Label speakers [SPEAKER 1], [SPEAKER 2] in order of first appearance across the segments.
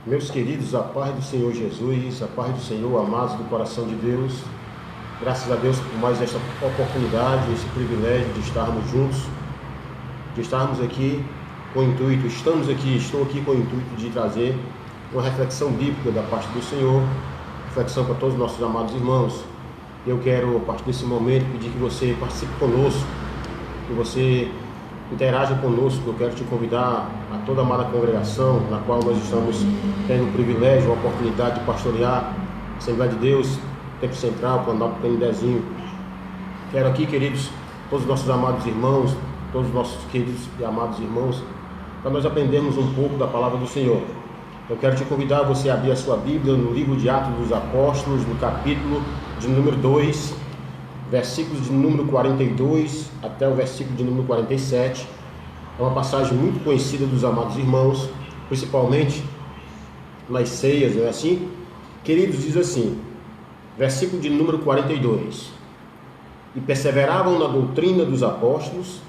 [SPEAKER 1] Meus queridos, a paz do Senhor Jesus, a paz do Senhor, amados do coração de Deus, graças a Deus por mais esta oportunidade, esse privilégio de estarmos juntos, de estarmos aqui com o intuito, estou aqui com o intuito de trazer uma reflexão bíblica da parte do Senhor, reflexão para todos os nossos amados irmãos. Eu quero, a partir desse momento, pedir que você participe conosco, que você interaja conosco. Eu quero te convidar a toda a amada congregação, na qual nós estamos tendo o privilégio, a oportunidade de pastorear a Assembleia de Deus, Tempo Central, Planalto Canindézinho. Quero aqui, queridos, todos os nossos amados irmãos, todos os nossos queridos e amados irmãos, para nós aprendermos um pouco da palavra do Senhor. Eu quero te convidar a você abrir a sua Bíblia no livro de Atos dos Apóstolos, no capítulo de número 2, versículos de número 42 até o versículo de número 47. É uma passagem muito conhecida dos amados irmãos, principalmente nas ceias, não é assim? Queridos, diz assim, versículo de número 42: E perseveravam na doutrina dos apóstolos,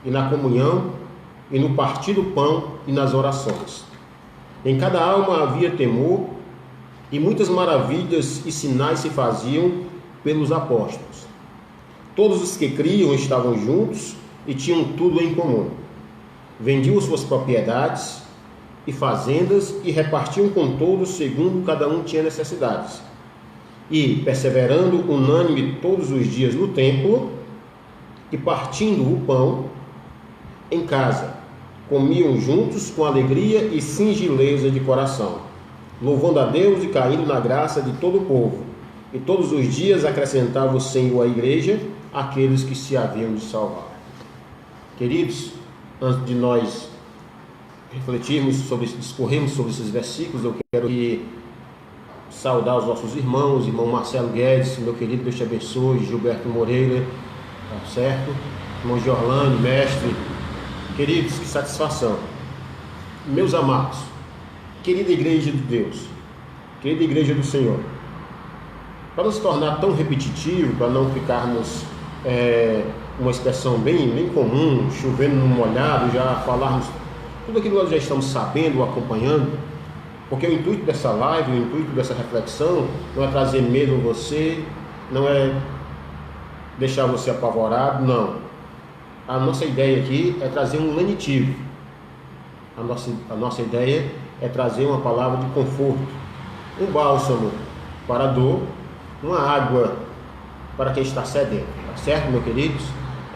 [SPEAKER 1] e na comunhão, e no partir do pão, e nas orações. Em cada alma havia temor, e muitas maravilhas e sinais se faziam pelos apóstolos. Todos os que criam estavam juntos e tinham tudo em comum. Vendiam suas propriedades e fazendas e repartiam com todos segundo cada um tinha necessidades. E, perseverando unânime todos os dias no templo, e partindo o pão em casa, comiam juntos com alegria e singeleza de coração, louvando a Deus e caindo na graça de todo o povo. E todos os dias acrescentava o Senhor à igreja aqueles que se haviam de salvar. Queridos, antes de nós discorrermos sobre esses versículos, eu quero saudar os nossos irmãos, irmão Marcelo Guedes, meu querido, Deus te abençoe, Gilberto Moreira, tá certo? Irmão Giorlane, mestre, queridos, que satisfação. Meus amados, querida igreja de Deus, querida igreja do Senhor, para não se tornar tão repetitivo, para não ficarmos uma expressão bem comum, chovendo no molhado, já falarmos tudo aquilo que nós já estamos sabendo, acompanhando, porque o intuito dessa live, o intuito dessa reflexão não é trazer medo em você, não é deixar você apavorado, não. A nossa ideia aqui é trazer um lenitivo. A nossa ideia é trazer uma palavra de conforto, um bálsamo para a dor, uma água para quem está sedento, tá certo, meus queridos?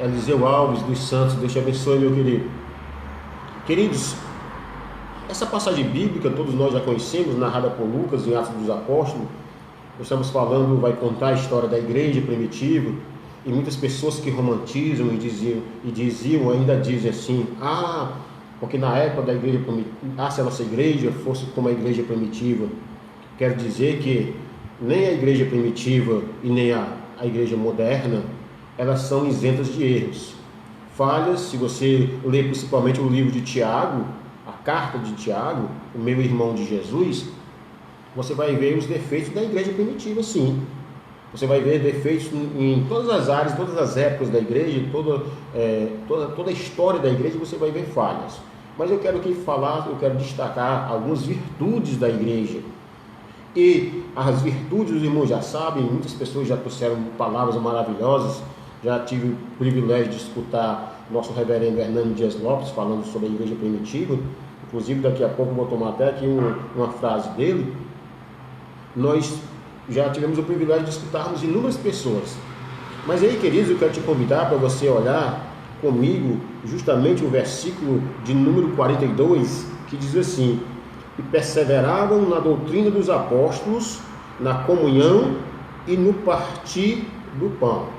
[SPEAKER 1] Eliseu Alves dos Santos, Deus te abençoe, meu querido. Queridos, essa passagem bíblica todos nós já conhecemos, narrada por Lucas em Atos dos Apóstolos. Nós estamos falando, vai contar a história da igreja primitiva, e muitas pessoas que romantizam ainda dizem assim, porque na época da igreja primitiva, se a nossa igreja fosse como a igreja primitiva. Quero dizer que nem a igreja primitiva e nem a igreja moderna, elas são isentas de erros, falhas. Se você ler principalmente o livro de Tiago, a carta de Tiago, o meu irmão de Jesus, você vai ver os defeitos da igreja primitiva, sim. Você vai ver defeitos em todas as áreas, todas as épocas da igreja, toda a história da igreja, você vai ver falhas. Mas eu quero destacar algumas virtudes da igreja. E as virtudes, os irmãos já sabem, muitas pessoas já trouxeram palavras maravilhosas. Já tive o privilégio de escutar nosso reverendo Hernando Dias Lopes falando sobre a igreja primitiva. Inclusive, daqui a pouco vou tomar até aqui uma frase dele. Nós já tivemos o privilégio de escutarmos inúmeras pessoas. Mas aí, queridos, eu quero te convidar para você olhar comigo justamente o versículo de número 42, que diz assim: E perseveravam na doutrina dos apóstolos, na comunhão e no partir do pão.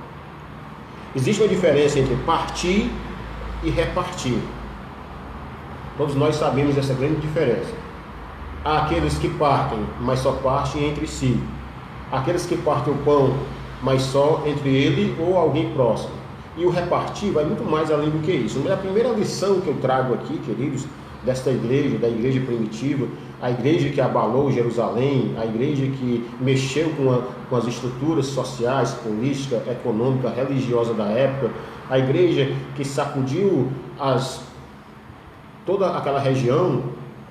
[SPEAKER 1] Existe uma diferença entre partir e repartir. Todos nós sabemos essa grande diferença. Há aqueles que partem, mas só partem entre si. Aqueles que partem o pão, mas só entre ele ou alguém próximo. E o repartir vai muito mais além do que isso. Mas a primeira lição que eu trago aqui, queridos, desta igreja, da igreja primitiva, a igreja que abalou Jerusalém, a igreja que mexeu com as estruturas sociais, políticas, econômicas, religiosas da época, a igreja que sacudiu toda aquela região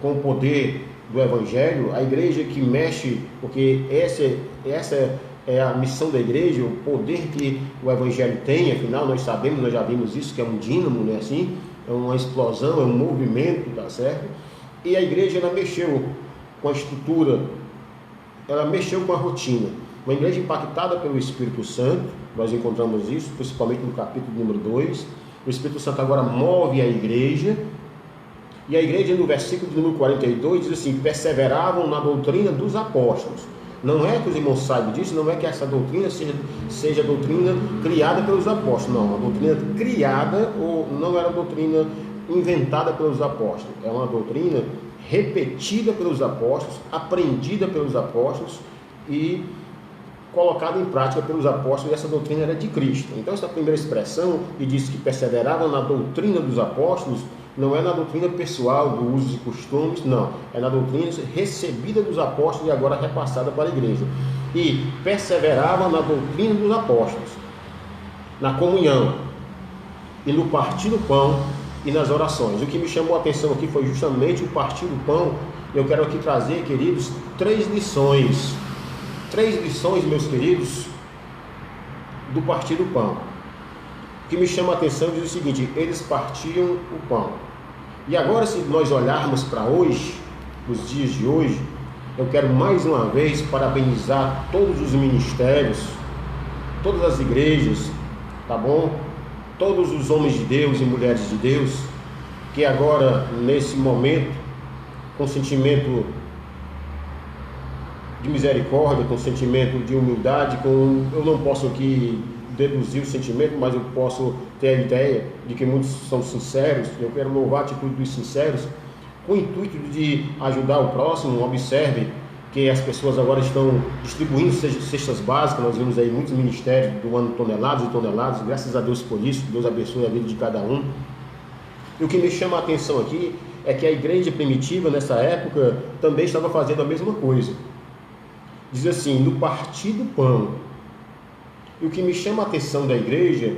[SPEAKER 1] com o poder do Evangelho, a igreja que mexe, porque essa é a missão da igreja, o poder que o Evangelho tem, afinal nós sabemos, nós já vimos isso, que é um dínamo, não é assim? É uma explosão, é um movimento, tá certo? E a igreja, ela mexeu com a estrutura, ela mexeu com a rotina. Uma igreja impactada pelo Espírito Santo, nós encontramos isso, principalmente no capítulo número 2, o Espírito Santo agora move a igreja, e a igreja no versículo de número 42 diz assim: perseveravam na doutrina dos apóstolos. Não é que os irmãos saibam disso, não é que essa doutrina seja a doutrina criada pelos apóstolos, não, a doutrina criada, ou não era a doutrina inventada pelos apóstolos, é uma doutrina repetida pelos apóstolos, aprendida pelos apóstolos e colocada em prática pelos apóstolos, e essa doutrina era de Cristo. Então essa primeira expressão, que diz que perseveravam na doutrina dos apóstolos, não é na doutrina pessoal, do uso e costumes, não. É na doutrina recebida dos apóstolos e agora repassada para a igreja. E perseveravam na doutrina dos apóstolos, na comunhão, e no partir do pão e nas orações. O que me chamou a atenção aqui foi justamente o partir do pão. Eu quero aqui trazer, queridos, 3 lições. 3 lições, meus queridos, do partir do pão. O que me chama a atenção diz o seguinte: eles partiam o pão. E agora, se nós olharmos para hoje, os dias de hoje, eu quero mais uma vez parabenizar todos os ministérios, todas as igrejas, tá bom? Todos os homens de Deus e mulheres de Deus, que agora, nesse momento, com sentimento de misericórdia, com sentimento de humildade, eu não posso aqui deduzir o sentimento, mas eu posso ter a ideia de que muitos são sinceros. Eu quero louvar a atitude dos sinceros, com o intuito de ajudar o próximo. Observe que as pessoas agora estão distribuindo cestas básicas. Nós vimos aí muitos ministérios doando toneladas e toneladas, graças a Deus por isso. Deus abençoe a vida de cada um. E o que me chama a atenção aqui é que a igreja primitiva, nessa época, também estava fazendo a mesma coisa. Diz assim: no partir do pão. E o que me chama a atenção da igreja,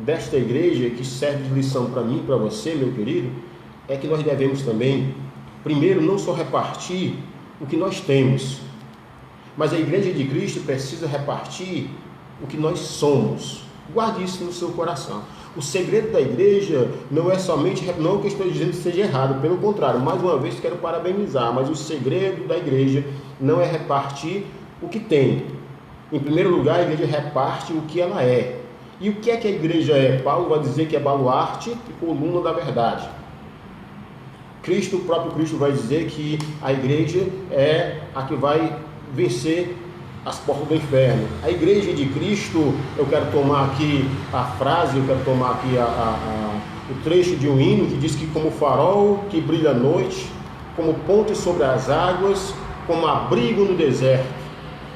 [SPEAKER 1] desta igreja, que serve de lição para mim, para você, meu querido, é que nós devemos também, primeiro, não só repartir o que nós temos, mas a igreja de Cristo precisa repartir o que nós somos. Guarde isso no seu coração. O segredo da igreja não é somente, não que eu estou dizendo que seja errado, pelo contrário, mais uma vez quero parabenizar, mas o segredo da igreja não é repartir o que tem. Em primeiro lugar, a igreja reparte o que ela é. E o que é que a igreja é? Paulo vai dizer que é baluarte e coluna da verdade. O próprio Cristo vai dizer que a igreja é a que vai vencer as portas do inferno. A igreja de Cristo, eu quero tomar aqui a frase, eu quero tomar aqui o trecho de um hino que diz que como farol que brilha à noite, como ponte sobre as águas, como abrigo no deserto.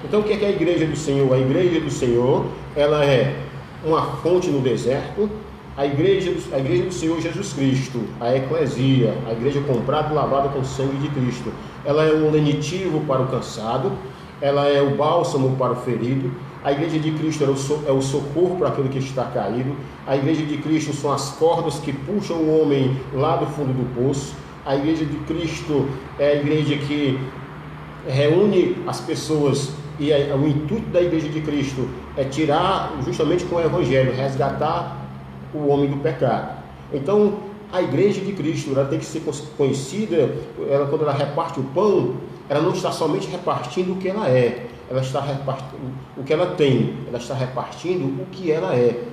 [SPEAKER 1] Então o que é a igreja do Senhor? A igreja do Senhor, ela é uma fonte no deserto. A igreja do Senhor Jesus Cristo, a eclesia, a igreja comprada e lavada com o sangue de Cristo, ela é um lenitivo para o cansado, ela é o bálsamo para o ferido. A igreja de Cristo é o socorro para aquele que está caído. A igreja de Cristo são as cordas que puxam o homem lá do fundo do poço. A igreja de Cristo é a igreja que reúne as pessoas, e o intuito da igreja de Cristo é tirar, justamente com o Evangelho, resgatar o homem do pecado. Então, a igreja de Cristo, ela tem que ser conhecida, quando ela reparte o pão, ela não está somente repartindo o que ela é, ela está repartindo o que ela tem, ela está repartindo o que ela é.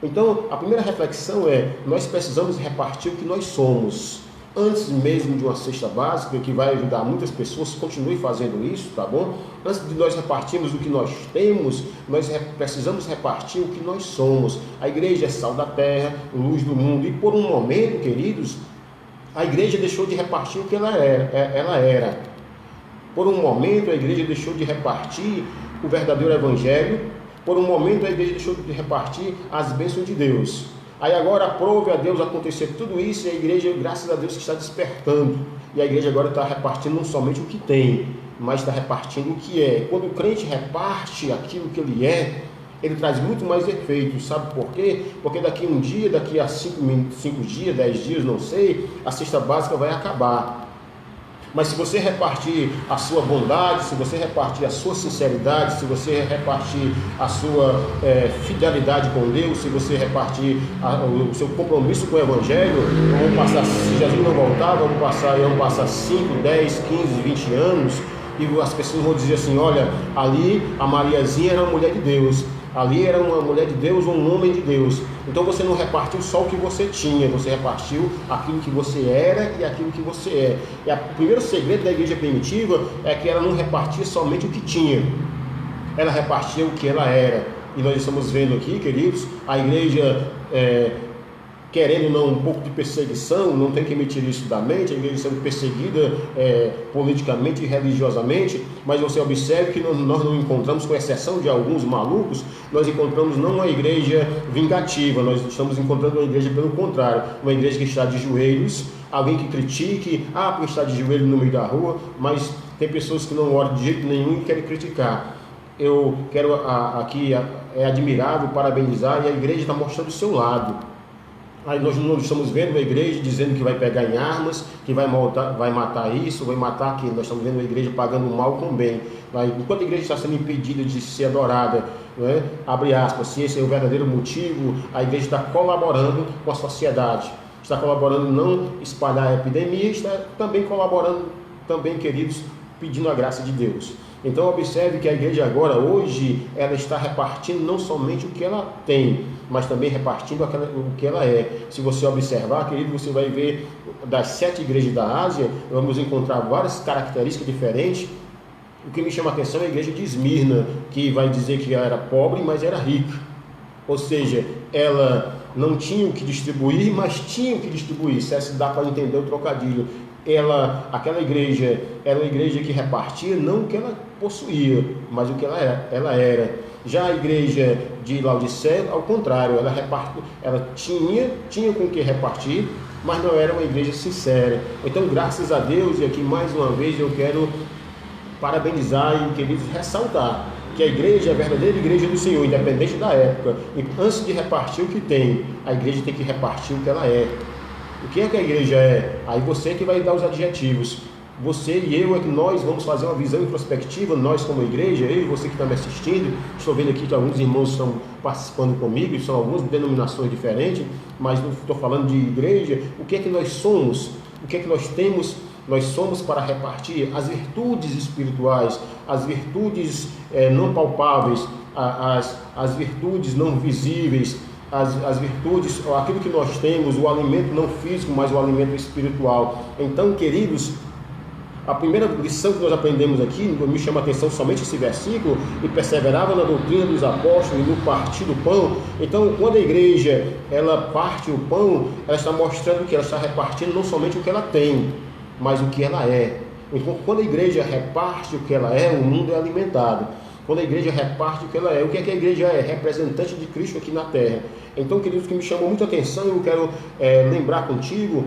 [SPEAKER 1] Então, a primeira reflexão é: nós precisamos repartir o que nós somos. Antes mesmo de uma cesta básica, que vai ajudar muitas pessoas, continue fazendo isso, tá bom? Antes de nós repartirmos o que nós temos, nós precisamos repartir o que nós somos. A igreja é sal da terra, luz do mundo, e por um momento, queridos, a igreja deixou de repartir o que ela era. Por um momento, a igreja deixou de repartir o verdadeiro evangelho. Por um momento, a igreja deixou de repartir as bênçãos de Deus. Aí agora aprove a Deus acontecer tudo isso, e a igreja, graças a Deus, que está despertando. E a igreja agora está repartindo não somente o que tem, mas está repartindo o que é. Quando o crente reparte aquilo que ele é, ele traz muito mais efeito. Sabe por quê? Porque daqui um dia, daqui a 5 dias, 10 dias, não sei, a cesta básica vai acabar. Mas se você repartir a sua bondade, se você repartir a sua sinceridade, se você repartir a sua fidelidade com Deus, se você repartir o seu compromisso com o Evangelho, vamos passar, se Jesus não voltar, vamos passar 5, 10, 15, 20 anos, e as pessoas vão dizer assim: olha, ali a Mariazinha era uma mulher de Deus, ali era uma mulher de Deus ou um homem de Deus. Então você não repartiu só o que você tinha, você repartiu aquilo que você era e aquilo que você é. E o primeiro segredo da igreja primitiva é que ela não repartia somente o que tinha, ela repartia o que ela era. E nós estamos vendo aqui, queridos, a igreja querendo ou não um pouco de perseguição, não tem que emitir isso da mente, a igreja sendo perseguida politicamente e religiosamente, mas você observe que nós não encontramos, com exceção de alguns malucos, nós encontramos não uma igreja vingativa, nós estamos encontrando uma igreja pelo contrário, uma igreja que está de joelhos, alguém que critique, porque está de joelho no meio da rua, mas tem pessoas que não oram de jeito nenhum e querem criticar. Eu quero aqui, é admirável, parabenizar, e a igreja está mostrando o seu lado. Aí nós não estamos vendo a igreja dizendo que vai pegar em armas, que vai matar isso, vai matar aquilo. Nós estamos vendo a igreja pagando o mal com o bem. Enquanto a igreja está sendo impedida de ser adorada, né, abre aspas, se esse é o verdadeiro motivo, a igreja está colaborando com a sociedade. Está colaborando não espalhar a epidemia, está também colaborando, queridos, pedindo a graça de Deus. Então observe que a igreja agora, hoje, ela está repartindo não somente o que ela tem, mas também repartindo o que ela é. Se você observar, querido, você vai ver das 7 igrejas da Ásia, vamos encontrar várias características diferentes. O que me chama a atenção é a igreja de Esmirna, que vai dizer que ela era pobre, mas era rica. Ou seja, ela não tinha o que distribuir, mas tinha o que distribuir. Se dá para entender o trocadilho. Aquela igreja era uma igreja que repartia não o que ela possuía, mas o que ela era. Já a igreja de Laodiceia, ao contrário, ela tinha com o que repartir, mas não era uma igreja sincera. Então, graças a Deus, e aqui mais uma vez eu quero parabenizar e, queridos, ressaltar que a igreja é a verdadeira igreja do Senhor, independente da época. E antes de repartir o que tem, a igreja tem que repartir o que ela é. O que é que a igreja é? Aí você que vai dar os adjetivos. Você e eu é que nós vamos fazer uma visão introspectiva, nós como igreja, eu e você que está me assistindo. Estou vendo aqui que alguns irmãos estão participando comigo, são algumas denominações diferentes, mas não estou falando de igreja. O que é que nós somos? O que é que nós temos? Nós somos para repartir as virtudes espirituais, as virtudes não palpáveis, as virtudes não visíveis, as virtudes, aquilo que nós temos, o alimento não físico, mas o alimento espiritual. Então, queridos, a primeira lição que nós aprendemos aqui, me chama a atenção somente esse versículo: e perseverava na doutrina dos apóstolos e no partir do pão. Então, quando a igreja ela parte o pão, ela está mostrando que ela está repartindo não somente o que ela tem, mas o que ela é. Então, quando a igreja reparte o que ela é, o mundo é alimentado. Quando a igreja reparte o que ela é, o que é que a igreja é? Representante de Cristo aqui na terra. Então, queridos, que me chamou muita atenção, eu quero lembrar contigo,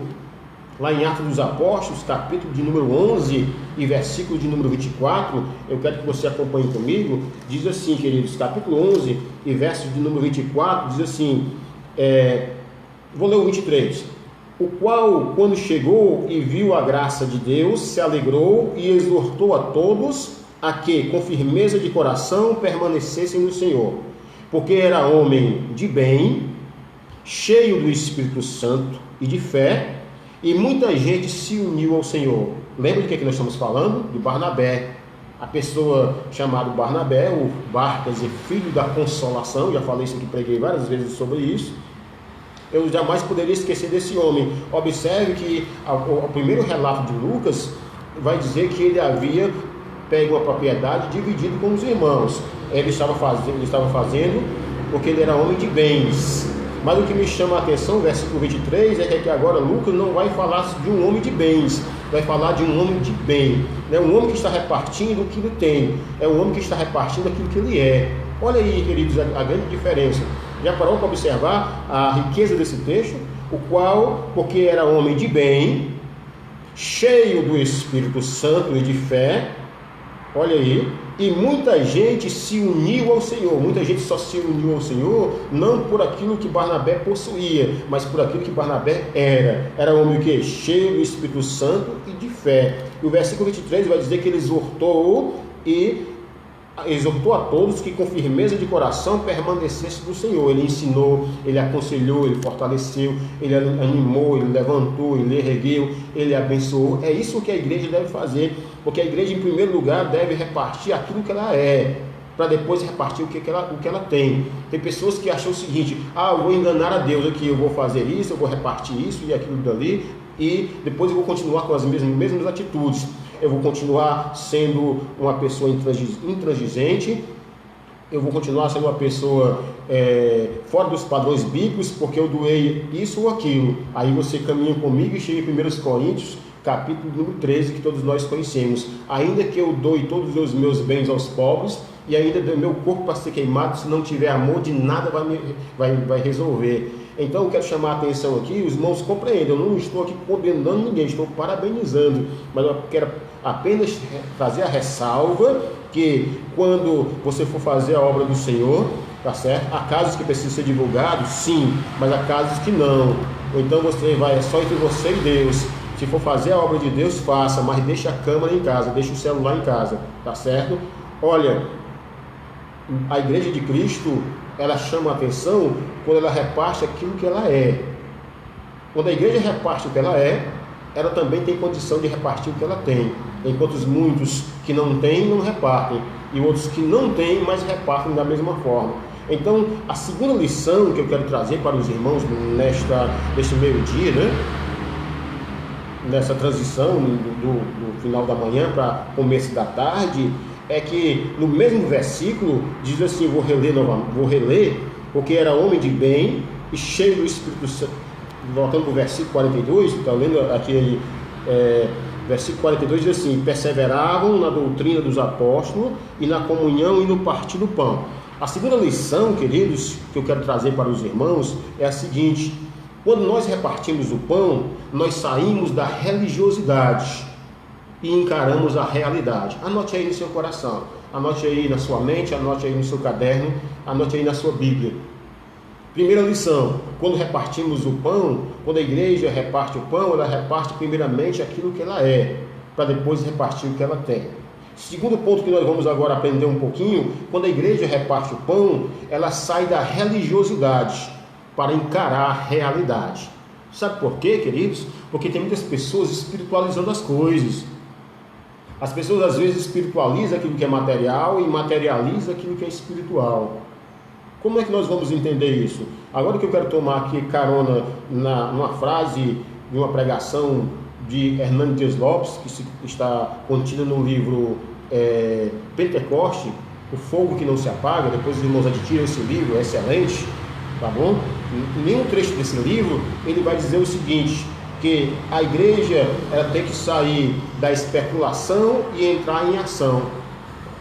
[SPEAKER 1] lá em Atos dos Apóstolos, capítulo de número 11 e versículo de número 24, eu quero que você acompanhe comigo. Diz assim, queridos, capítulo 11 e verso de número 24, diz assim, vou ler o 23. O qual, quando chegou e viu a graça de Deus, se alegrou e exortou a todos a que, com firmeza de coração, permanecessem no Senhor, porque era homem de bem, cheio do Espírito Santo e de fé, e muita gente se uniu ao Senhor. Lembra de que nós estamos falando? De Barnabé, a pessoa chamada Barnabé, o Barcas, filho da consolação. Já falei isso aqui, preguei várias vezes sobre isso. Eu jamais poderia esquecer desse homem. Observe que o primeiro relato de Lucas vai dizer que ele havia pego uma propriedade e dividido com os irmãos. Ele estava fazendo porque ele era homem de bens. Mas o que me chama a atenção, versículo 23, é que agora Lucas não vai falar de um homem de bens, vai falar de um homem de bem. É um homem que está repartindo o que ele tem, é um homem que está repartindo aquilo que ele é. Olha aí, queridos, a grande diferença. Já parou para observar a riqueza desse texto? O qual, porque era homem de bem, cheio do Espírito Santo e de fé, Olha aí, e muita gente se uniu ao Senhor. Muita gente só se uniu ao Senhor não por aquilo que Barnabé possuía, mas por aquilo que Barnabé era. Era um homem que cheio do Espírito Santo e de fé. E o versículo 23 vai dizer que ele exortou a todos que com firmeza de coração permanecessem do Senhor. Ele ensinou, ele aconselhou, ele fortaleceu, ele animou, ele levantou, ele ergueu, ele abençoou. É isso que a igreja deve fazer, porque a igreja, em primeiro lugar, deve repartir aquilo que ela é, para depois repartir o que ela tem. Tem pessoas que acham o seguinte: eu vou enganar a Deus aqui, eu vou fazer isso, eu vou repartir isso e aquilo dali, e depois eu vou continuar com as mesmas atitudes. Eu vou continuar sendo uma pessoa intransigente, eu vou continuar sendo uma pessoa fora dos padrões bíblicos, porque eu doei isso ou aquilo. Aí você caminha comigo e chega em 1 Coríntios, capítulo número 13, que todos nós conhecemos. Ainda que eu doe todos os meus bens aos pobres, e ainda dê meu corpo para ser queimado, se não tiver amor, de nada vai resolver. Então eu quero chamar a atenção aqui, os irmãos compreendam, eu não estou aqui condenando ninguém, estou parabenizando, mas eu quero apenas fazer a ressalva que quando você for fazer a obra do Senhor, tá certo? Há casos que precisam ser divulgados, sim, mas há casos que não. Ou então você vai só entre você e Deus. Se for fazer a obra de Deus, faça, mas deixa a câmera em casa, deixa o celular em casa, tá certo? Olha, a Igreja de Cristo, ela chama a atenção quando ela reparte aquilo que ela é. Quando a igreja reparte o que ela é, ela também tem condição de repartir o que ela tem. Enquanto os muitos que não têm, não repartem, e outros que não têm, mas repartem da mesma forma. Então, a segunda lição que eu quero trazer para os irmãos neste meio-dia, né? Nessa transição do final da manhã para o começo da tarde, é que no mesmo versículo diz assim, vou reler, porque era homem de bem e cheio do Espírito Santo. Voltando para o versículo 42, está lendo aqui, versículo 42 diz assim: perseveravam na doutrina dos apóstolos e na comunhão e no partir do pão. A segunda lição, queridos, que eu quero trazer para os irmãos é a seguinte: quando nós repartimos o pão, nós saímos da religiosidade e encaramos a realidade. Anote aí no seu coração, anote aí na sua mente, anote aí no seu caderno, anote aí na sua Bíblia. Primeira lição: quando repartimos o pão, quando a igreja reparte o pão, ela reparte primeiramente aquilo que ela é, para depois repartir o que ela tem. Segundo ponto que nós vamos agora aprender um pouquinho: quando a igreja reparte o pão, ela sai da religiosidade para encarar a realidade. Sabe por quê, queridos? Porque tem muitas pessoas espiritualizando as coisas. As pessoas às vezes espiritualizam aquilo que é material e materializam aquilo que é espiritual. Como é que nós vamos entender isso? Agora que eu quero tomar aqui carona numa frase de uma pregação de Hernando Dias Lopes, que está contida no livro Pentecoste, O Fogo que Não Se Apaga. Depois os irmãos adquiram esse livro, é excelente, tá bom? Em nenhum trecho desse livro ele vai dizer o seguinte: que a igreja ela tem que sair da especulação e entrar em ação.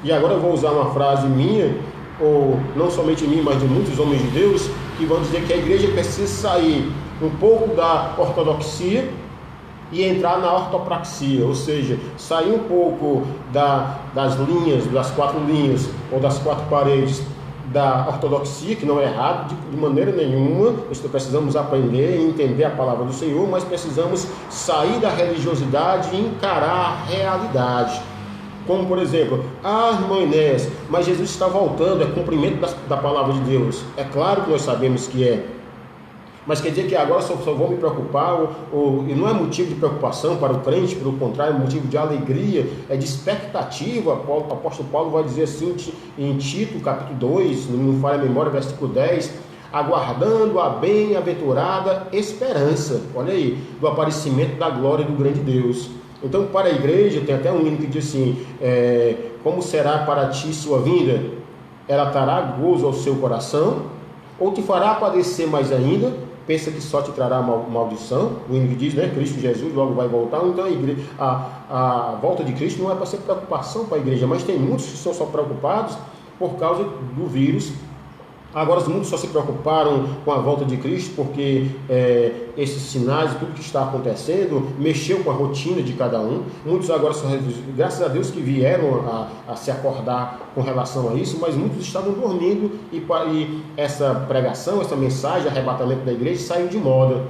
[SPEAKER 1] E agora eu vou usar uma frase minha, ou não somente minha, mas de muitos homens de Deus, que vão dizer que a igreja precisa sair um pouco da ortodoxia e entrar na ortopraxia, ou seja, sair um pouco das linhas, das 4 linhas ou das 4 paredes da ortodoxia, que não é errado de maneira nenhuma. Nós precisamos aprender e entender a palavra do Senhor, mas precisamos sair da religiosidade e encarar a realidade. Como por exemplo, irmã Inés, mas Jesus está voltando, é cumprimento da palavra de Deus. É claro que nós sabemos que é, mas quer dizer que agora só vou me preocupar, e não é motivo de preocupação para o crente, pelo contrário, é motivo de alegria, é de expectativa. O apóstolo Paulo vai dizer assim em Tito, capítulo 2, não me falha a memória, versículo 10, aguardando a bem-aventurada esperança, olha aí, do aparecimento da glória do grande Deus. Então, para a igreja, tem até um hino que diz assim, como será para ti sua vinda? Ela trará gozo ao seu coração, ou te fará padecer mais ainda? Pensa que só te trará maldição. O hino que diz, né, Cristo Jesus logo vai voltar. Então a volta de Cristo não é para ser preocupação para a igreja, mas tem muitos que são só preocupados por causa do vírus Agora muitos só se preocuparam com a volta de Cristo porque esses sinais, tudo que está acontecendo, mexeu com a rotina de cada um. Muitos agora, graças a Deus que vieram a se acordar com relação a isso, mas muitos estavam dormindo e essa pregação, essa mensagem, arrebatamento da igreja saiu de moda.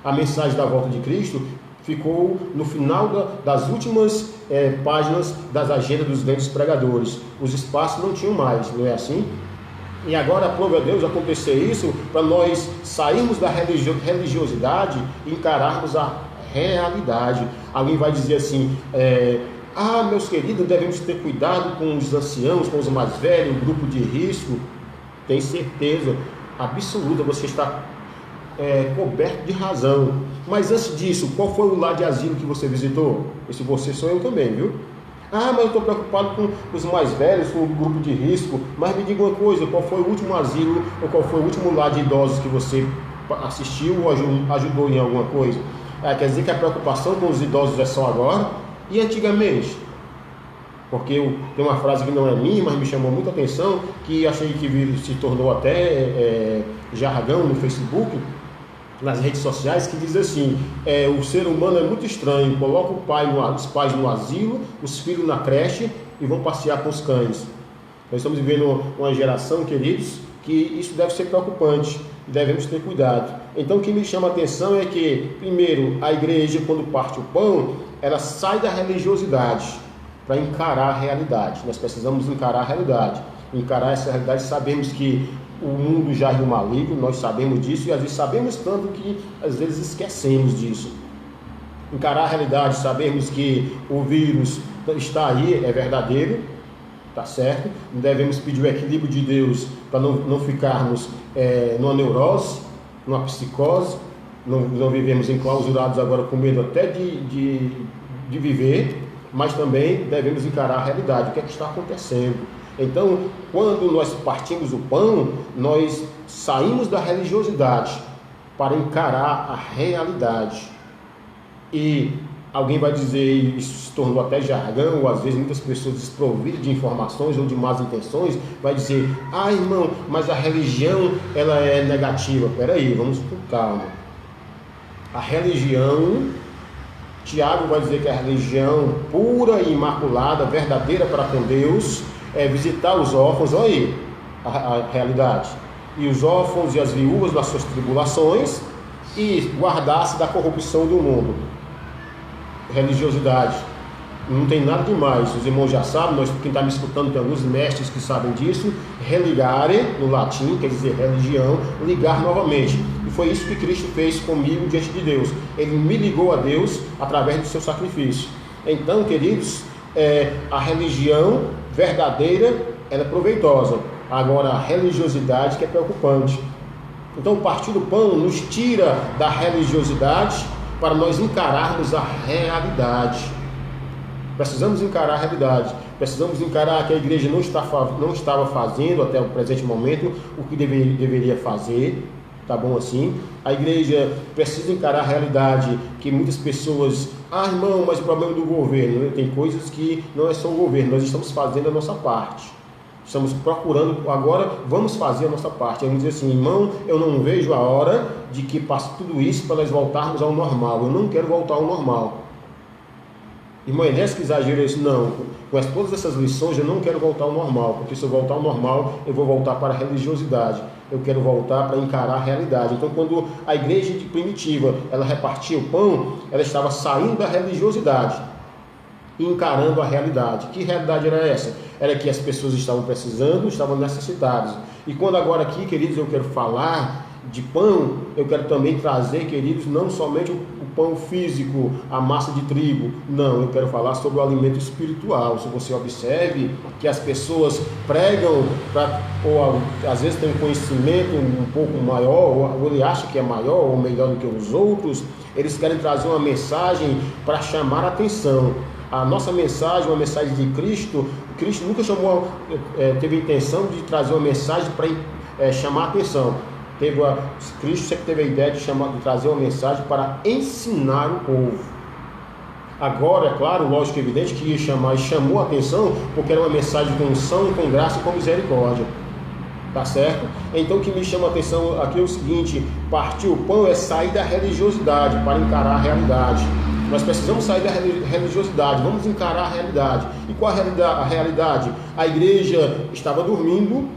[SPEAKER 1] A mensagem da volta de Cristo ficou no final das últimas páginas das agendas dos grandes pregadores. Os espaços não tinham mais, não é assim? E agora, aprove a Deus acontecer isso para nós sairmos da religiosidade e encararmos a realidade. Alguém vai dizer assim, meus queridos, devemos ter cuidado com os anciãos, com os mais velhos, o grupo de risco. Tem certeza absoluta, você está coberto de razão. Mas antes disso, qual foi o lar de asilo que você visitou? Esse você sou eu também, viu? Mas eu estou preocupado com os mais velhos, com o grupo de risco. Mas me diga uma coisa, qual foi o último asilo ou qual foi o último lar de idosos que você assistiu ou ajudou em alguma coisa? Quer dizer que a preocupação com os idosos é só agora? E antigamente? Porque tem uma frase que não é minha, mas me chamou muita atenção, que achei que se tornou até jargão no Facebook, nas redes sociais, que diz assim, o ser humano é muito estranho, coloca os pais no asilo, os filhos na creche e vão passear com os cães. Nós estamos vivendo uma geração, queridos, que isso deve ser preocupante, devemos ter cuidado. Então o que me chama a atenção é que, primeiro, a igreja, quando parte o pão, ela sai da religiosidade para encarar a realidade. Nós precisamos encarar a realidade. Encarar essa realidade, sabemos que o mundo jaz no maligno, nós sabemos disso e às vezes sabemos tanto que às vezes esquecemos disso. Encarar a realidade, sabemos que o vírus está aí, é verdadeiro, tá certo? Devemos pedir o equilíbrio de Deus para não ficarmos numa neurose, numa psicose, não vivemos enclausurados agora com medo até de viver, mas também devemos encarar a realidade, o que é que está acontecendo. Então, quando nós partimos o pão, nós saímos da religiosidade para encarar a realidade. E alguém vai dizer, isso se tornou até jargão, ou às vezes muitas pessoas desprovidas de informações ou de más intenções, vai dizer, irmão, mas a religião ela é negativa. Peraí, vamos com calma. A religião, Tiago vai dizer que a religião pura e imaculada, verdadeira para com Deus, é visitar os órfãos, olha aí a realidade, e os órfãos e as viúvas das suas tribulações e guardar-se da corrupção do mundo. Religiosidade, não tem nada demais, os irmãos já sabem, quem está me escutando tem alguns mestres que sabem disso, religare, no latim, quer dizer religião, ligar novamente, e foi isso que Cristo fez comigo diante de Deus, Ele me ligou a Deus através do seu sacrifício. Então, queridos, a religião verdadeira, ela é proveitosa. Agora, a religiosidade que é preocupante. Então, o partir do pão nos tira da religiosidade para nós encararmos a realidade. Precisamos encarar a realidade. Precisamos encarar que a igreja não estava fazendo até o presente momento o que deveria fazer. Tá bom assim? A igreja precisa encarar a realidade que muitas pessoas, irmão, mas o problema é do governo, né? Tem coisas que não é só o governo, nós estamos fazendo a nossa parte. Estamos procurando, agora vamos fazer a nossa parte. Vamos dizer assim, irmão, eu não vejo a hora de que passe tudo isso para nós voltarmos ao normal. Eu não quero voltar ao normal. Irmão, é nesse que exagero isso? Não. Com todas essas lições, eu não quero voltar ao normal, porque se eu voltar ao normal, eu vou voltar para a religiosidade. Eu quero voltar para encarar a realidade. Então, quando a igreja primitiva, ela repartia o pão, ela estava saindo da religiosidade e encarando a realidade. Que realidade era essa? Era que as pessoas estavam precisando, estavam necessitadas. E quando agora aqui, queridos, eu quero falar de pão, eu quero também trazer, queridos, não somente o pão físico, a massa de trigo, não, eu quero falar sobre o alimento espiritual. Se você observe que as pessoas pregam, ou às vezes tem um conhecimento um pouco maior, ou ele acha que é maior ou melhor do que os outros, eles querem trazer uma mensagem para chamar a atenção. A nossa mensagem, uma mensagem de Cristo, Cristo nunca teve a intenção de trazer uma mensagem para chamar a atenção. Cristo sempre teve a ideia de trazer uma mensagem para ensinar o povo. Agora, é claro, lógico e evidente que chamou a atenção porque era uma mensagem com unção, com graça e com misericórdia. Tá certo? Então o que me chama a atenção aqui é o seguinte: partir o pão é sair da religiosidade para encarar a realidade. Nós precisamos sair da religiosidade, vamos encarar a realidade. E qual a realidade? A igreja estava dormindo,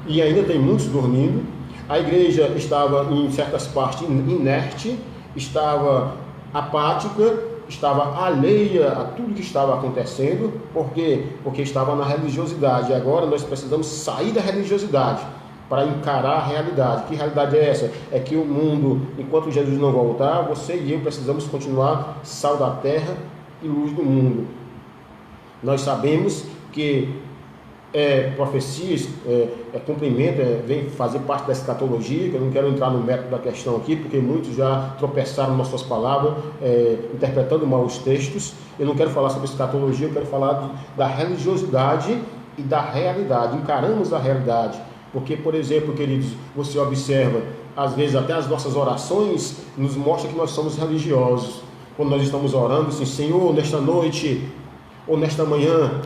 [SPEAKER 1] e ainda tem muitos dormindo. A igreja estava em certas partes inerte, estava apática, estava alheia a tudo que estava acontecendo. Por quê? Porque estava na religiosidade. E agora nós precisamos sair da religiosidade para encarar a realidade. Que realidade é essa? É que o mundo, enquanto Jesus não voltar, você e eu precisamos continuar sal da terra e luz do mundo. Nós sabemos que profecias, cumprimento, vem fazer parte da escatologia, que eu não quero entrar no método da questão aqui, porque muitos já tropeçaram nas suas palavras, interpretando mal os textos. Eu não quero falar sobre escatologia, eu quero falar da religiosidade e da realidade. Encaramos a realidade, porque, por exemplo, queridos, você observa, às vezes até as nossas orações nos mostram que nós somos religiosos. Quando nós estamos orando assim: Senhor, nesta noite ou nesta manhã,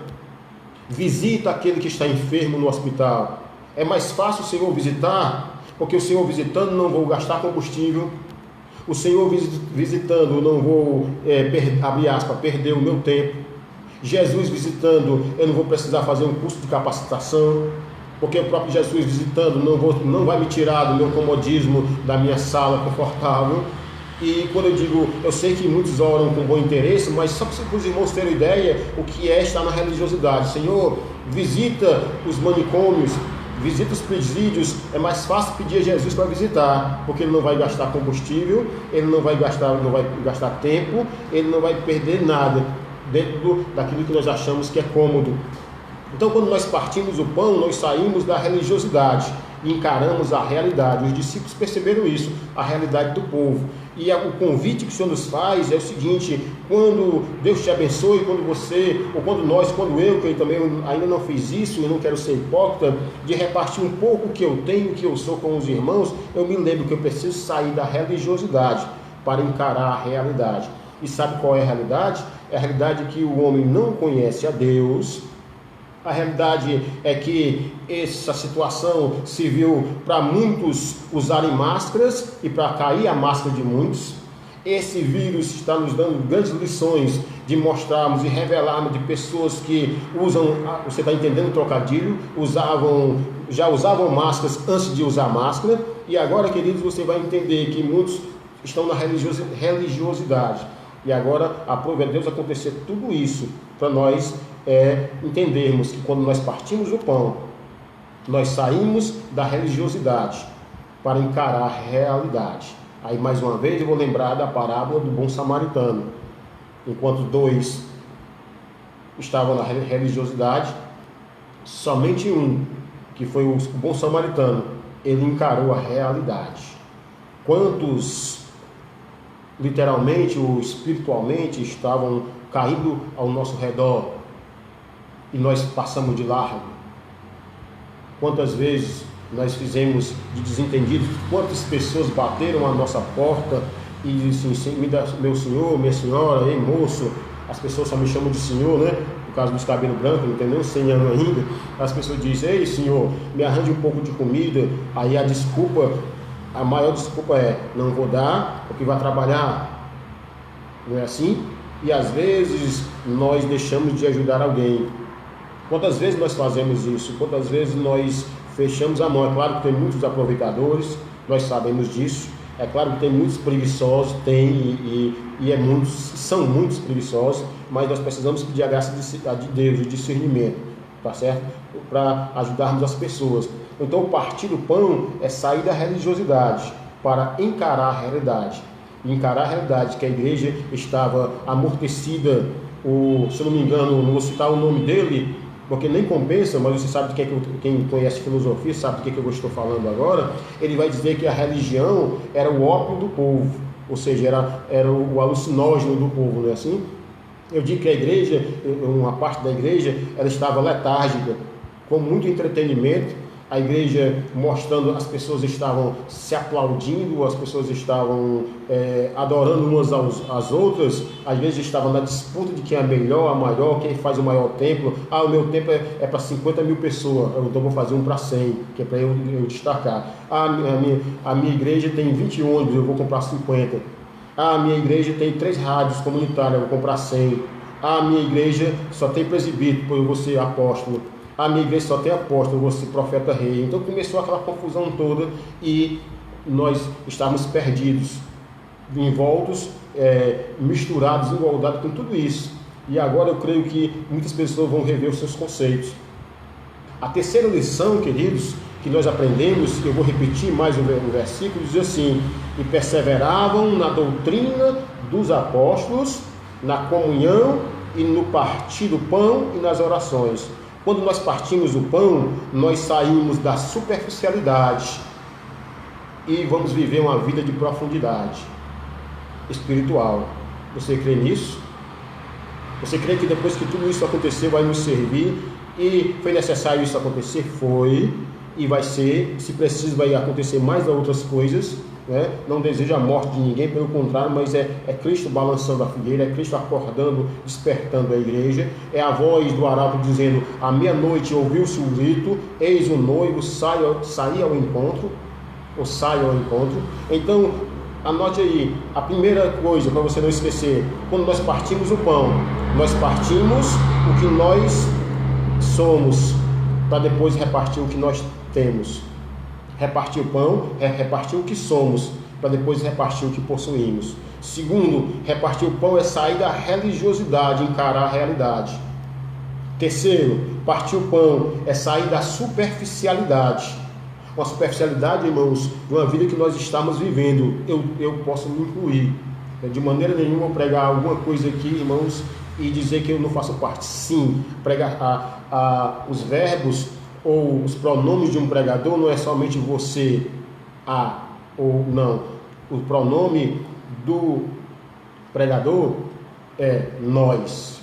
[SPEAKER 1] visita aquele que está enfermo no hospital. É mais fácil o Senhor visitar, porque o Senhor visitando não vou gastar combustível. O Senhor visitando não vou, abrir aspas, perder o meu tempo. Jesus visitando, eu não vou precisar fazer um curso de capacitação, porque o próprio Jesus visitando não vai me tirar do meu comodismo, da minha sala confortável. E quando eu digo, eu sei que muitos oram com bom interesse, mas só para os irmãos terem ideia o que é estar na religiosidade. Senhor, visita os manicômios, visita os presídios. É mais fácil pedir a Jesus para visitar, porque ele não vai gastar combustível, ele não vai gastar tempo, ele não vai perder nada dentro daquilo que nós achamos que é cômodo. Então, quando nós partimos o pão, nós saímos da religiosidade e encaramos a realidade. Os discípulos perceberam isso, a realidade do povo. E o convite que o Senhor nos faz é o seguinte: quando Deus te abençoe, quando você, ou quando eu, que eu também ainda não fiz isso, e não quero ser hipócrita, de repartir um pouco o que eu tenho, o que eu sou com os irmãos, eu me lembro que eu preciso sair da religiosidade para encarar a realidade. E sabe qual é a realidade? É a realidade que o homem não conhece a Deus. A realidade é que essa situação serviu para muitos usarem máscaras e para cair a máscara de muitos. Esse vírus está nos dando grandes lições de mostrarmos e revelarmos de pessoas que usam, você está entendendo o trocadilho, já usavam máscaras antes de usar máscara, e agora, queridos, você vai entender que muitos estão na religiosidade. E agora, aprove a Deus acontecer tudo isso para nós entendermos que quando nós partimos o pão, nós saímos da religiosidade para encarar a realidade. Aí mais uma vez eu vou lembrar da parábola do bom samaritano. Enquanto dois estavam na religiosidade, somente um, que foi o bom samaritano, ele encarou a realidade. Quantos literalmente ou espiritualmente estavam caindo ao nosso redor e nós passamos de largo? Quantas vezes nós fizemos de desentendidos? Quantas pessoas bateram a nossa porta e disseram assim: me dá, meu senhor, minha senhora, ei moço. As pessoas só me chamam de senhor, né? Por causa dos cabelos brancos, não tem nem 100 anos ainda. As pessoas dizem: ei senhor, me arranje um pouco de comida. Aí a maior desculpa é: não vou dar porque vai trabalhar. Não é assim? E às vezes nós deixamos de ajudar alguém. Quantas vezes nós fazemos isso? Quantas vezes nós fechamos a mão? É claro que tem muitos aproveitadores, nós sabemos disso. É claro que tem muitos preguiçosos, são muitos preguiçosos, mas nós precisamos pedir a graça de Deus, o discernimento, tá certo? Para ajudarmos as pessoas. Então, partir do pão é sair da religiosidade para encarar a realidade. Encarar a realidade que a igreja estava amortecida, se eu não me engano, não vou citar o nome dele, porque nem compensa, mas você sabe quem conhece filosofia sabe do que eu estou falando agora. Ele vai dizer que a religião era o ópio do povo, ou seja, era o alucinógeno do povo, não é assim? Eu digo que a igreja, uma parte da igreja, ela estava letárgica, com muito entretenimento, a igreja mostrando, as pessoas estavam se aplaudindo, as pessoas estavam adorando umas às outras, a igreja estava na disputa de quem é melhor, a maior, quem faz o maior templo. O meu templo é para 50 mil pessoas, então vou fazer um para 100, que é para eu destacar. A minha igreja tem 20 ônibus, eu vou comprar 50. A minha igreja tem 3 rádios comunitárias, eu vou comprar 100. A minha igreja só tem presbítero, eu vou ser apóstolo. A minha igreja só tem apóstolo, eu vou ser profeta rei. Então começou aquela confusão toda e nós estávamos perdidos, envoltos, misturados, engoldados com tudo isso. E agora eu creio que muitas pessoas vão rever os seus conceitos. A terceira lição, queridos, que nós aprendemos, eu vou repetir mais um versículo, diz assim: e perseveravam na doutrina dos apóstolos, na comunhão e no partir do pão e nas orações. Quando nós partimos o pão, nós saímos da superficialidade e vamos viver uma vida de profundidade espiritual. Você crê nisso? Você crê que depois que tudo isso aconteceu, vai nos servir? E foi necessário isso acontecer? Foi. E vai ser, se preciso, vai acontecer mais outras coisas, né? Não desejo a morte de ninguém, pelo contrário, mas é Cristo balançando a figueira, é Cristo acordando, despertando a igreja, é a voz do arauto dizendo: à meia-noite ouviu-se um grito, eis o noivo, sai ao encontro, ou sai ao encontro. Então, anote aí, a primeira coisa, para você não esquecer: quando nós partimos o pão, nós partimos o que nós somos, para depois repartir o que nós temos. Repartir o pão é repartir o que somos, para depois repartir o que possuímos. Segundo, repartir o pão é sair da religiosidade, encarar a realidade. Terceiro, partir o pão é sair da superficialidade. Uma superficialidade, irmãos, de uma vida que nós estamos vivendo. Eu posso me incluir. De maneira nenhuma eu pregar alguma coisa aqui, irmãos, e dizer que eu não faço parte. Sim, pregar os verbos ou os pronomes de um pregador não é somente você, ou não. O pronome do pregador é nós.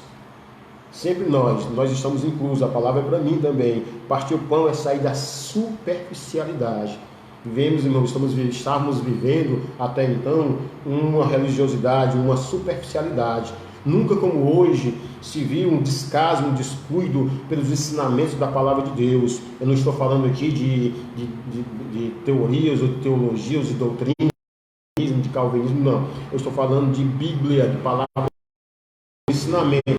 [SPEAKER 1] Sempre nós estamos inclusos. A palavra é para mim também. Partir o pão é sair da superficialidade. Vivemos, irmãos, estávamos vivendo até então uma religiosidade, uma superficialidade. Nunca como hoje se viu um descaso, um descuido pelos ensinamentos da palavra de Deus. Eu não estou falando aqui de teorias ou de teologias e doutrinas, de calvinismo, não. Eu estou falando de Bíblia, de palavra, de ensinamento.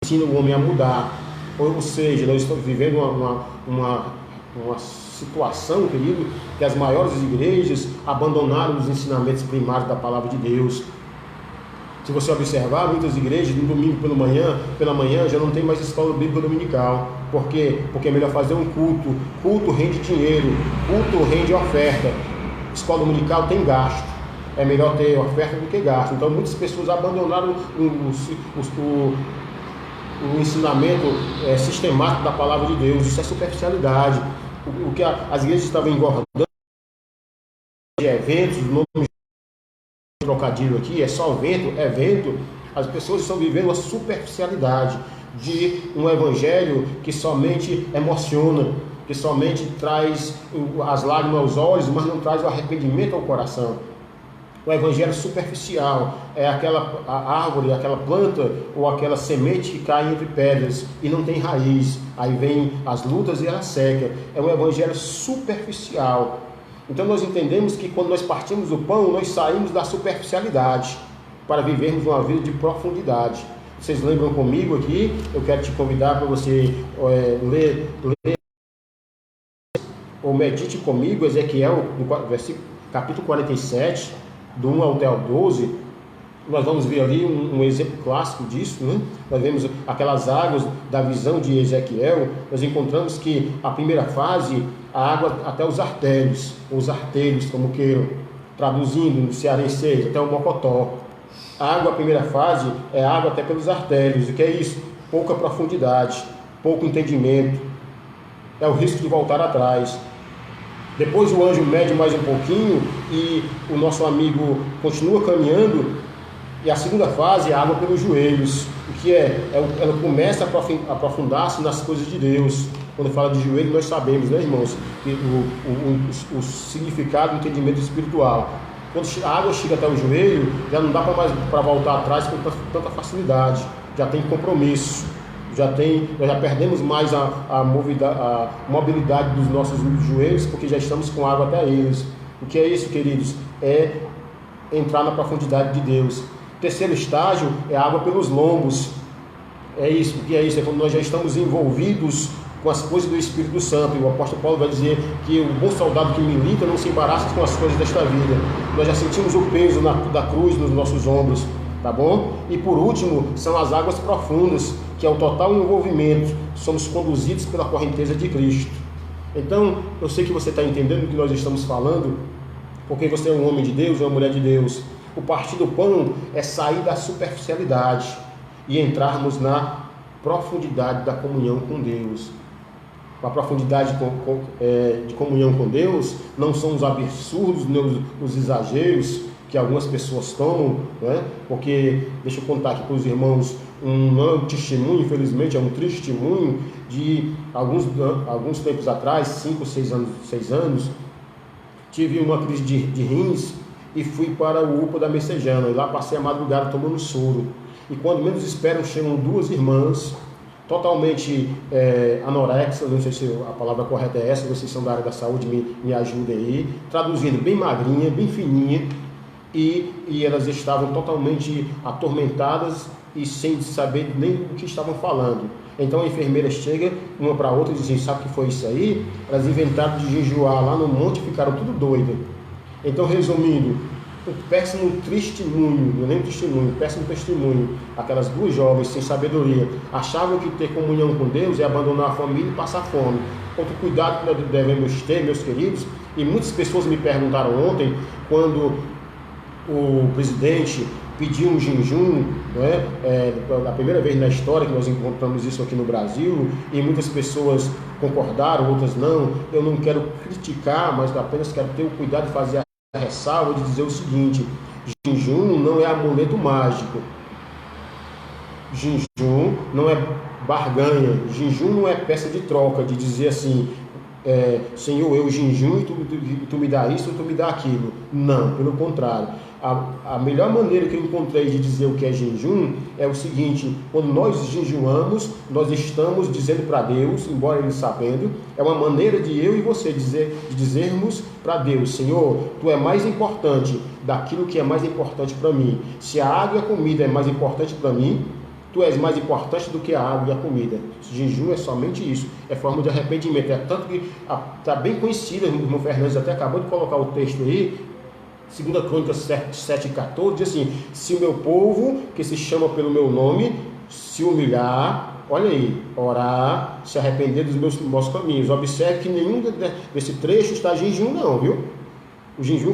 [SPEAKER 1] Ensina o homem a mudar. Ou seja, nós estamos vivendo uma situação, querido, que as maiores igrejas abandonaram os ensinamentos primários da palavra de Deus. Se você observar, muitas igrejas no domingo pela manhã já não tem mais escola bíblica dominical. Por quê? Porque é melhor fazer um culto. Culto rende dinheiro, culto rende oferta. Escola dominical tem gasto. É melhor ter oferta do que gasto. Então muitas pessoas abandonaram o ensinamento sistemático da palavra de Deus. Isso é superficialidade. O que as igrejas estavam engordando de eventos, nome trocadilho aqui, é só evento, as pessoas estão vivendo uma superficialidade de um evangelho que somente emociona, que somente traz as lágrimas aos olhos, mas não traz o arrependimento ao coração. O evangelho superficial é aquela árvore, aquela planta ou aquela semente que cai entre pedras e não tem raiz. Aí vem as lutas e ela seca. É um evangelho superficial. Então nós entendemos que quando nós partimos do pão, nós saímos da superficialidade para vivermos uma vida de profundidade. Vocês lembram comigo aqui? Eu quero te convidar para você ler ou medite comigo Ezequiel, capítulo 47, do 1 até o 12. Nós vamos ver ali um exemplo clássico disso, né? Nós vemos aquelas águas da visão de Ezequiel. Nós encontramos que a primeira fase, a água até os artérios, como queiram, traduzindo no cearense, até o mocotó. A água, a primeira fase, é água até pelos artérios. O que é isso? Pouca profundidade, pouco entendimento. É o risco de voltar atrás. Depois o anjo mede mais um pouquinho e o nosso amigo continua caminhando. E a segunda fase é a água pelos joelhos. O que é? Ela começa a aprofundar-se nas coisas de Deus. Quando fala de joelho, nós sabemos, né, irmãos, que o significado, o entendimento espiritual. Quando a água chega até o joelho, já não dá para voltar atrás com tanta facilidade. Já tem compromisso. Nós já perdemos mais a mobilidade dos nossos joelhos, porque já estamos com água até eles. O que é isso, queridos? É entrar na profundidade de Deus. O terceiro estágio é a água pelos lombos. É isso, o que é isso? É quando nós já estamos envolvidos com as coisas do Espírito Santo. E o apóstolo Paulo vai dizer que o bom soldado que milita não se embaraça com as coisas desta vida. Nós já sentimos o peso da cruz nos nossos ombros, tá bom? E por último, são as águas profundas, que é o total envolvimento. Somos conduzidos pela correnteza de Cristo. Então, eu sei que você está entendendo o que nós estamos falando, porque você é um homem de Deus, é uma mulher de Deus. O partir do pão é sair da superficialidade e entrarmos na profundidade da comunhão com Deus. A profundidade de comunhão com Deus não são os absurdos, os exageros que algumas pessoas tomam, né? Porque, deixa eu contar aqui para os irmãos, não é um testemunho, infelizmente, é um testemunho de alguns tempos atrás, 5, 6 anos, tive uma crise de rins e fui para o UPA da Messejana, e lá passei a madrugada tomando soro. E quando menos esperam, chegam duas irmãs, totalmente anorexas, não sei se a palavra correta é essa, vocês são da área da saúde, me ajudem aí, traduzindo, bem magrinha, bem fininha, e elas estavam totalmente atormentadas e sem saber nem o que estavam falando. Então a enfermeira chega, uma para a outra, e diz assim: sabe o que foi isso aí? Elas inventaram de jejuar lá no monte e ficaram tudo doidas. Então, resumindo, um péssimo testemunho, não é nem um testemunho, péssimo testemunho. Aquelas duas jovens sem sabedoria achavam que ter comunhão com Deus é abandonar a família e passar fome. Outro cuidado que nós devemos ter, meus queridos, e muitas pessoas me perguntaram ontem, quando o presidente pediu um jejum, a primeira vez na história que nós encontramos isso aqui no Brasil, e muitas pessoas concordaram, outras não. Eu não quero criticar, mas apenas quero ter o cuidado de fazer a ressalva de dizer o seguinte: jejum não é amuleto mágico, jejum não é barganha, jejum não é peça de troca, de dizer assim, Senhor, eu jejum e tu me dá isso, tu me dá aquilo. Não, pelo contrário. A melhor maneira que eu encontrei de dizer o que é jejum é o seguinte: quando nós jejuamos, nós estamos dizendo para Deus, embora Ele sabendo, é uma maneira de eu e você dizermos para Deus: Senhor, Tu é mais importante daquilo que é mais importante para mim. Se a água e a comida é mais importante para mim, Tu és mais importante do que a água e a comida. Jejum é somente isso, é forma de arrependimento. É tanto que está bem conhecida, o irmão Fernandes até acabou de colocar o texto aí, 2 Crônicas 7,14, diz assim: se o meu povo, que se chama pelo meu nome, se humilhar, olha aí, orar, se arrepender dos meus caminhos. Observe que nenhum desse trecho está jejum não, viu? O jejum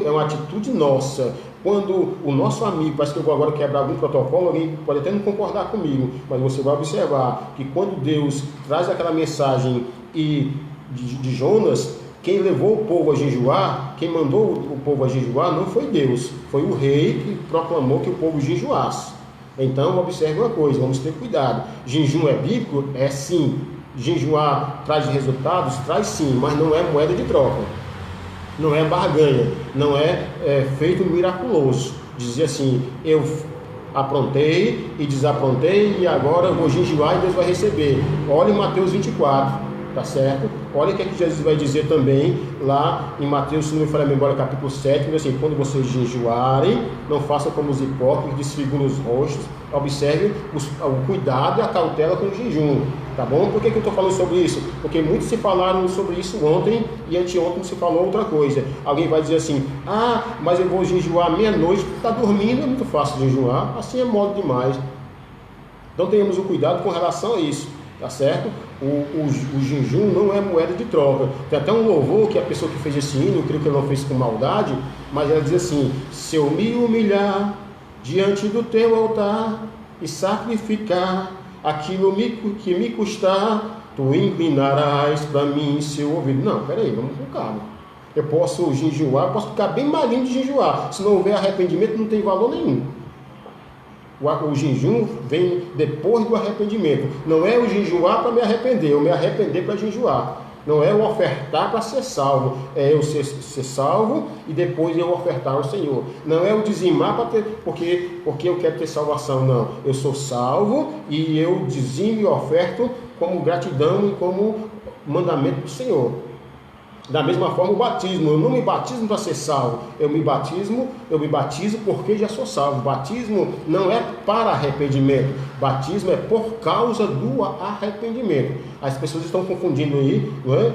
[SPEAKER 1] é uma atitude nossa. Quando o nosso amigo, parece que eu vou agora quebrar algum protocolo, alguém pode até não concordar comigo, mas você vai observar que quando Deus traz aquela mensagem de Jonas, quem levou o povo a jejuar, quem mandou o povo a jejuar não foi Deus, foi o rei que proclamou que o povo jejuasse. Então observe uma coisa, vamos ter cuidado. Jejum é bíblico? É sim. Jejuar traz resultados? Traz sim, mas não é moeda de troca. Não é barganha, não é feito miraculoso. Dizer assim: eu aprontei e desaprontei e agora eu vou jejuar e Deus vai receber. Olha em Mateus 24, tá certo? Olha o que é que Jesus vai dizer também lá em Mateus, se não me falha a memória, capítulo 7, assim: quando vocês jejuarem, não façam como os hipócritas, desfiguram os rostos. Observe o cuidado e a cautela com o jejum, tá bom? Por que eu estou falando sobre isso? Porque muitos se falaram sobre isso ontem e anteontem se falou outra coisa. Alguém vai dizer assim: mas eu vou jejuar meia-noite, está dormindo, é muito fácil jejuar, assim é modo demais. Então tenhamos o cuidado com relação a isso, tá certo? O jejum não é moeda de troca. Tem até um louvor que a pessoa que fez esse hino, eu creio que ele não fez com maldade, mas ela diz assim: se eu me humilhar diante do teu altar e sacrificar aquilo que me custar, tu inclinarás para mim seu ouvido. Não, peraí, vamos com calma. Eu posso jejuar, posso ficar bem magrinho de jejuar. Se não houver arrependimento, não tem valor nenhum. O jejum vem depois do arrependimento. Não é o jejuar para me arrepender, eu me arrepender para jejuar. Não é o ofertar para ser salvo, é eu ser salvo e depois eu ofertar ao Senhor. Não é o dizimar para ter, porque eu quero ter salvação, não. Eu sou salvo e eu dizimo e oferto como gratidão e como mandamento do Senhor. Da mesma forma o batismo, eu não me batismo para ser salvo, eu me batizo porque já sou salvo. Batismo não é para arrependimento, batismo é por causa do arrependimento. As pessoas estão confundindo aí, não é?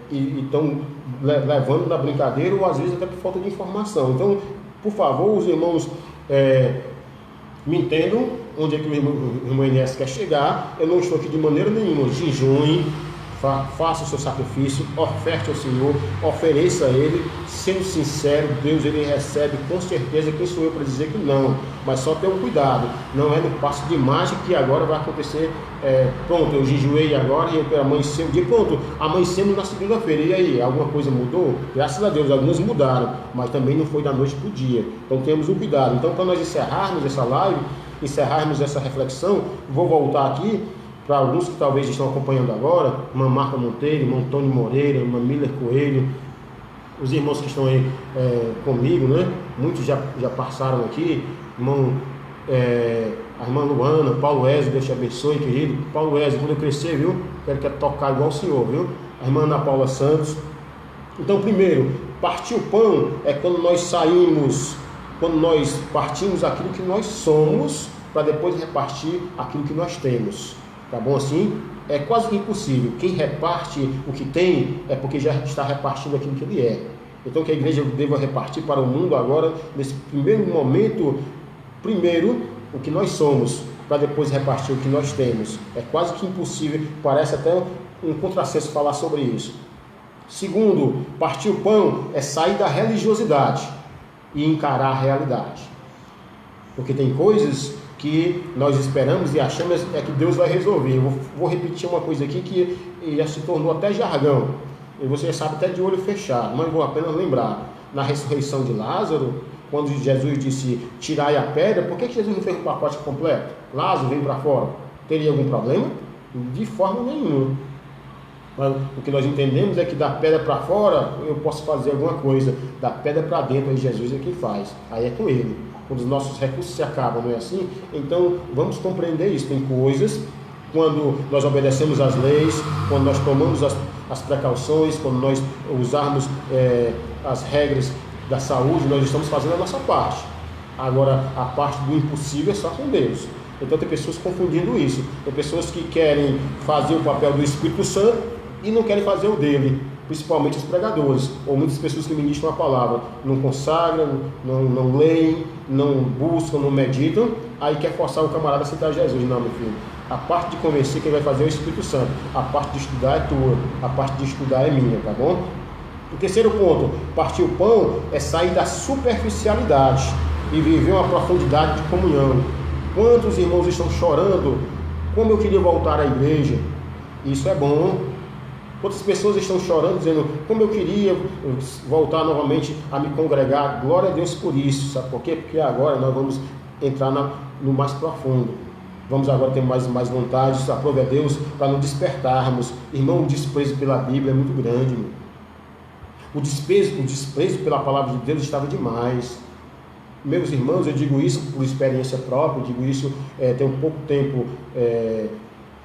[SPEAKER 1] E estão levando na brincadeira ou às vezes até por falta de informação. Então, por favor, os irmãos me entendam onde é que o irmão Enéas quer chegar. Eu não estou aqui de maneira nenhuma, jejum. Faça o seu sacrifício, oferte ao Senhor, ofereça a Ele, sendo sincero. Deus ele recebe com certeza. Quem sou eu para dizer que não? Mas só tenha um cuidado, não é no passo de mágica que agora vai acontecer, pronto, eu jejuei agora e amanheceu o dia, pronto, amanhecemos na segunda-feira, e aí, alguma coisa mudou? Graças a Deus, alguns mudaram, mas também não foi da noite para o dia, então temos um cuidado. Então, para nós encerrarmos essa live, encerrarmos essa reflexão, vou voltar aqui para alguns que talvez estão acompanhando agora, irmã Marta Monteiro, irmão Antônio Moreira, irmã Miller Coelho, os irmãos que estão aí comigo, né? Muitos já passaram aqui, a irmã Luana, Paulo Wesley, Deus te abençoe, querido. Paulo Wesley, quando eu crescer, viu? Quero tocar igual o senhor, viu? A irmã Ana Paula Santos. Então, primeiro, partir o pão é quando nós saímos, quando nós partimos aquilo que nós somos, para depois repartir aquilo que nós temos. Tá bom assim? É quase que impossível. Quem reparte o que tem é porque já está repartindo aquilo que ele é. Então que a igreja deva repartir para o mundo agora, nesse primeiro momento, primeiro o que nós somos, para depois repartir o que nós temos. É quase que impossível, parece até um contrassenso falar sobre isso. Segundo, partir o pão é sair da religiosidade e encarar a realidade. Porque tem coisas que nós esperamos e achamos que Deus vai resolver. Eu vou repetir uma coisa aqui que já se tornou até jargão, e você já sabe até de olho fechado, mas vou apenas lembrar. Na ressurreição de Lázaro, quando Jesus disse, tirai a pedra, por que Jesus não fez um pacote completo? Lázaro vem para fora. Teria algum problema? De forma nenhuma. Mas o que nós entendemos é que da pedra para fora, eu posso fazer alguma coisa. Da pedra para dentro, aí Jesus é quem faz. Aí é com ele. Quando os nossos recursos se acabam, não é assim? Então, vamos compreender isso. Tem coisas, quando nós obedecemos às leis, quando nós tomamos as precauções, quando nós usarmos as regras da saúde, nós estamos fazendo a nossa parte. Agora, a parte do impossível é só com Deus. Então, tem pessoas confundindo isso. Tem pessoas que querem fazer o papel do Espírito Santo e não querem fazer o dele. Principalmente os pregadores, ou muitas pessoas que ministram a palavra, não consagram, não leem, não buscam, não meditam, aí quer forçar o camarada a aceitar Jesus. Não, meu filho, a parte de convencer quem vai fazer é o Espírito Santo, a parte de estudar é tua, a parte de estudar é minha, tá bom? O terceiro ponto, partir o pão é sair da superficialidade e viver uma profundidade de comunhão. Quantos irmãos estão chorando, como eu queria voltar à igreja? Isso é bom. Quantas pessoas estão chorando, dizendo, como eu queria voltar novamente a me congregar. Glória a Deus por isso, sabe por quê? Porque agora nós vamos entrar no mais profundo. Vamos agora ter mais vontade, aprove a Deus, para nos despertarmos. Irmão, o desprezo pela Bíblia é muito grande. Irmão. O desprezo pela palavra de Deus estava demais. Meus irmãos, eu digo isso por experiência própria, eu digo isso, tem um pouco tempo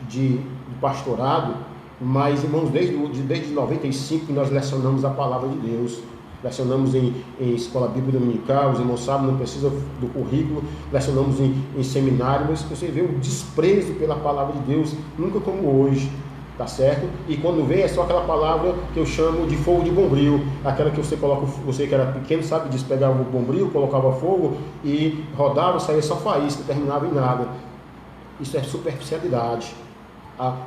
[SPEAKER 1] de pastorado, mas, irmãos, desde 95 que nós lecionamos a palavra de Deus, lecionamos em escola bíblica dominical, os irmãos sabem, não precisa do currículo, lecionamos em seminário, mas você vê o desprezo pela palavra de Deus, nunca como hoje, tá certo? E quando vem é só aquela palavra que eu chamo de fogo de bombril, aquela que você que era pequeno sabe disso, pegava o bombril, colocava fogo e rodava, saía só faísca, terminava em nada. Isso é superficialidade.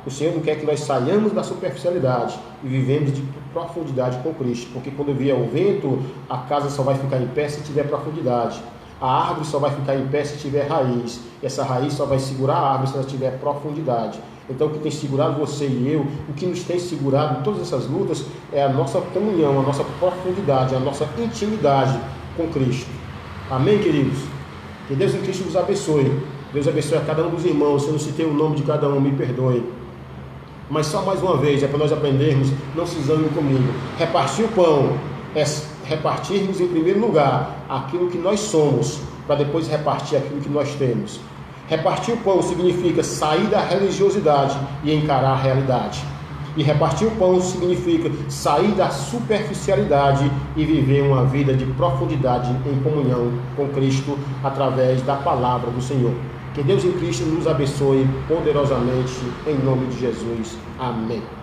[SPEAKER 1] O Senhor não quer que nós saiamos da superficialidade e vivemos de profundidade com Cristo, porque quando vier o vento, a casa só vai ficar em pé se tiver profundidade, a árvore só vai ficar em pé se tiver raiz, e essa raiz só vai segurar a árvore se ela tiver profundidade. Então o que tem segurado você e eu, o que nos tem segurado em todas essas lutas é a nossa comunhão, a nossa profundidade, a nossa intimidade com Cristo. Amém, queridos? Que Deus em Cristo nos abençoe. Deus abençoe a cada um dos irmãos. Se eu não citei o nome de cada um, me perdoe. Mas só mais uma vez, é para nós aprendermos, não se zanguem comigo. Repartir o pão é repartirmos em primeiro lugar aquilo que nós somos, para depois repartir aquilo que nós temos. Repartir o pão significa sair da religiosidade e encarar a realidade. E repartir o pão significa sair da superficialidade e viver uma vida de profundidade em comunhão com Cristo através da palavra do Senhor. Que Deus em Cristo nos abençoe poderosamente, em nome de Jesus. Amém.